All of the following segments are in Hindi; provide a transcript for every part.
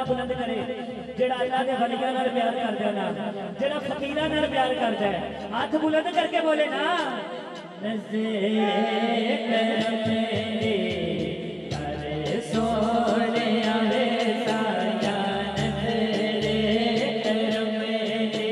बुलंद करे जेड़ा अल्लाह दे वलियां नाल प्यार करदा ना जेड़ा फकीरां नाल प्यार करदा है हाथ बुलंद करके बोले ना नज़रे करम मेरे करे सोने आवे साया नज़रे करम मेरे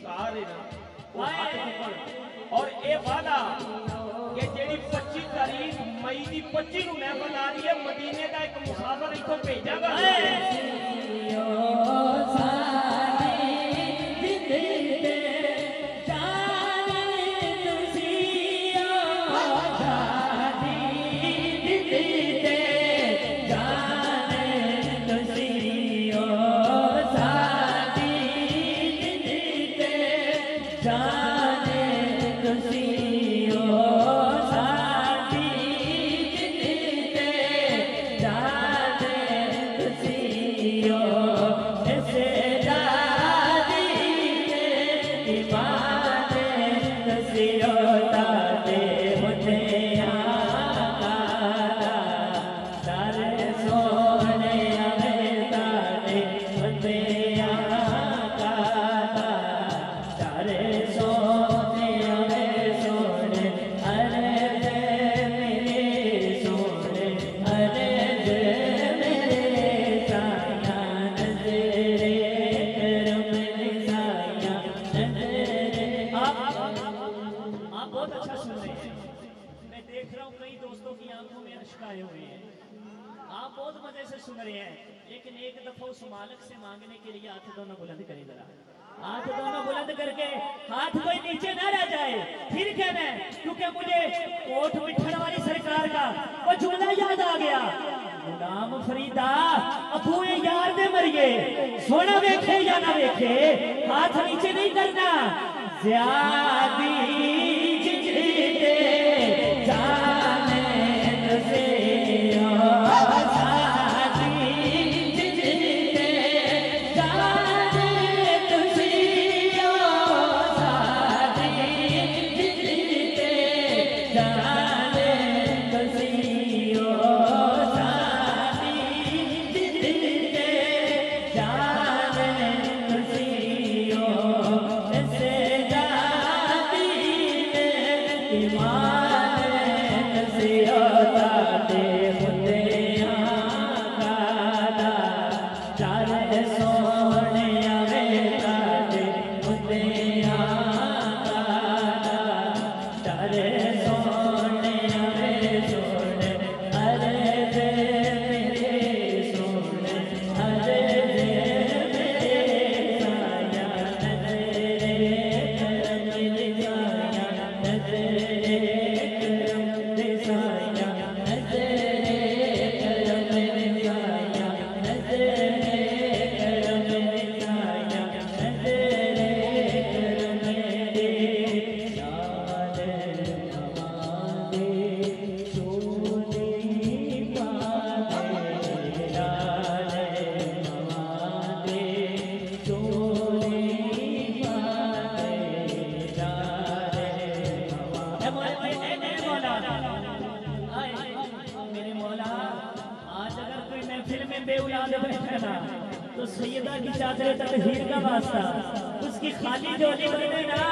लाले मावा दे चोले और ये वादा कि जेडी 25 तारीख मई की 25 नूं महफिल आ रही है मदीने का एक मुसाफिर इथों भेजागा दोस्तों की आंखों में अश्क आए हुए हैं। आप बहुत मजे से सुन रहे हैं, लेकिन एक दफा उस मालिक से मांगने के लिए हाथ दोनों बुलंद करें जरा। हाथ दोनों बुलंद करके, हाथ कोई नीचे ना रह जाए। फिर कहना है, क्योंकि मुझे कोट मिठड़ वाली सरकार का वो जुमला याद आ गया, गुलाम फरीदा अबूए यार दे मरिए, सोना वेखे या ना वेखे, हाथ नीचे नहीं करना। ज़्यादी जिंदे जाने से तो सैयदा की चादर तकदीर का वास्ता, उसकी खाली झोली बने ना।